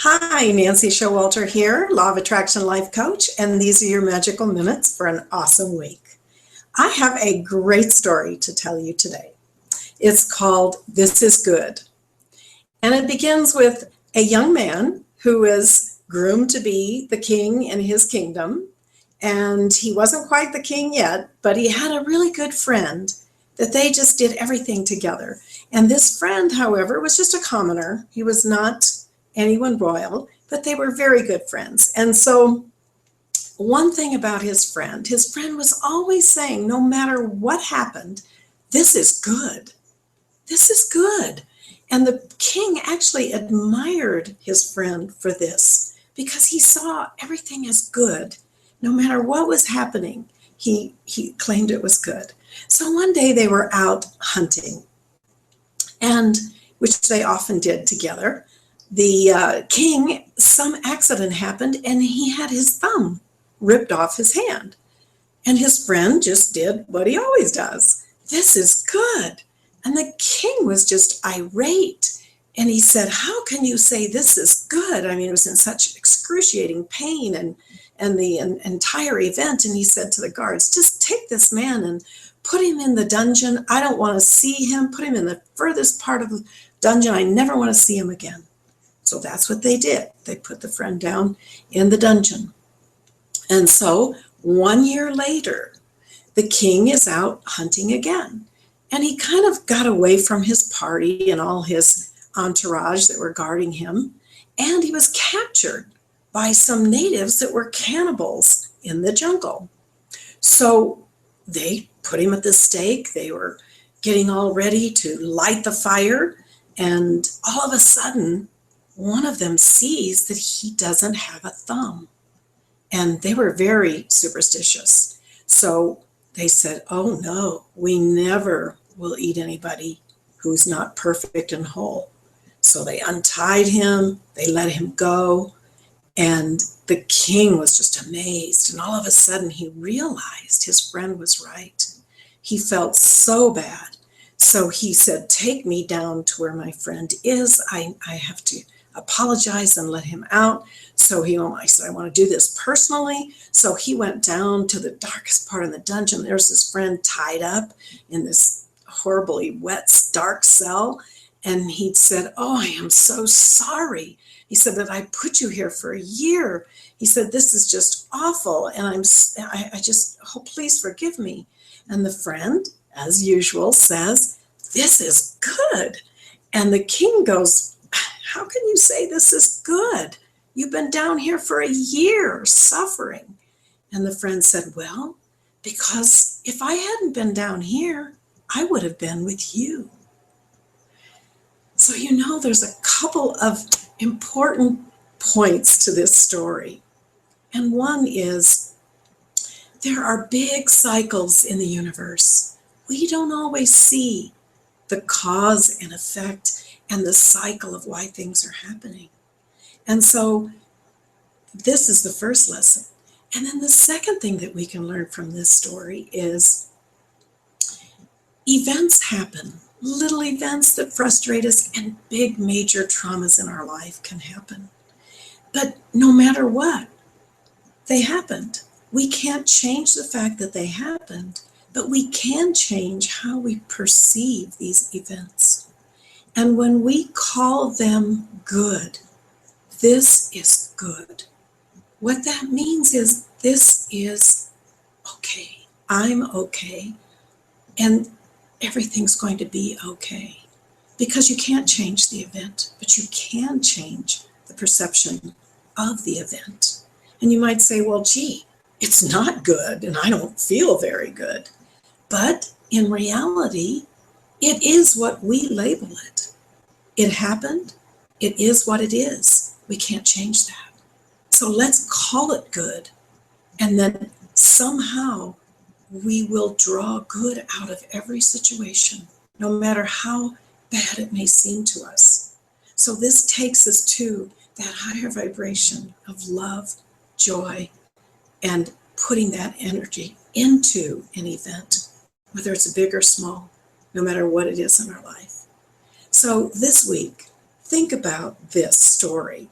Hi, Nancy Showalter here, Law of Attraction Life Coach, and these are your magical minutes for an awesome week. I have a great story to tell you today. It's called This Is Good. And it begins with a young man who is groomed to be the king in his kingdom. And he wasn't quite the king yet, but he had a really good friend that they just did everything together. And this friend, however, was just a commoner. He was not anyone royal, but they were very good friends. And so one thing about his friend was always saying, no matter what happened, this is good. This is good. And the king actually admired his friend for this because he saw everything as good. No matter what was happening, he claimed it was good. So one day they were out hunting, and which they often did together. The king, some accident happened and he had his thumb ripped off his hand. And his friend just did what he always does. This is good. And the king was just irate. And he said, how can you say this is good? I mean, it was in such excruciating pain and the entire event. And he said to the guards, just take this man and put him in the dungeon. I don't want to see him. Put him in the furthest part of the dungeon. I never want to see him again. So that's what they did. They put the friend down in the dungeon. And so 1 year later, the king is out hunting again. And he kind of got away from his party and all his entourage that were guarding him. And he was captured by some natives that were cannibals in the jungle. So they put him at the stake. They were getting all ready to light the fire. And all of a sudden, one of them sees that he doesn't have a thumb. And they were very superstitious. So they said, oh no, we never will eat anybody who's not perfect and whole. So they untied him, they let him go, and the king was just amazed. And all of a sudden he realized his friend was right. He felt so bad. So he said, take me down to where my friend is. I have to apologize and let him out. So I said, I want to do this personally. So he went down to the darkest part of the dungeon. There's his friend tied up in this horribly wet, dark cell. And he said, oh, I am so sorry. He said that I put you here for a year. He said, this is just awful. And I just, oh, please forgive me. And the friend, as usual, says, this is good. And the king goes, how can you say this is good? You've been down here for a year suffering. And the friend said, well, because if I hadn't been down here, I would have been with you. So there's a couple of important points to this story. And one is there are big cycles in the universe. We don't always see the cause and effect and the cycle of why things are happening. And so this is the first lesson. And then the second thing that we can learn from this story is events happen. Little events that frustrate us and big major traumas in our life can happen. But no matter what, they happened. We can't change the fact that they happened, but we can change how we perceive these events. And when we call them good, this is good. What that means is this is okay. I'm okay. And everything's going to be okay. Because you can't change the event, but you can change the perception of the event. And you might say, well, gee, it's not good and I don't feel very good. But in reality, it is what we label it. It happened. It is what it is. We can't change that. So let's call it good. And then somehow we will draw good out of every situation, no matter how bad it may seem to us. So this takes us to that higher vibration of love, joy, and putting that energy into an event, whether it's big or small, no matter what it is in our life. So this week, think about this story.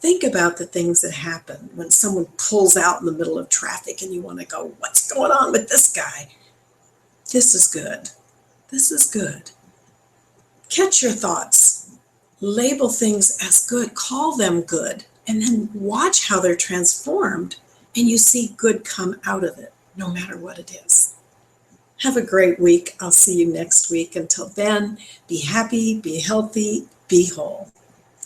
Think about the things that happen when someone pulls out in the middle of traffic and you want to go, what's going on with this guy? This is good. This is good. Catch your thoughts. Label things as good. Call them good. And then watch how they're transformed and you see good come out of it, no matter what it is. Have a great week. I'll see you next week. Until then, be happy, be healthy, be whole.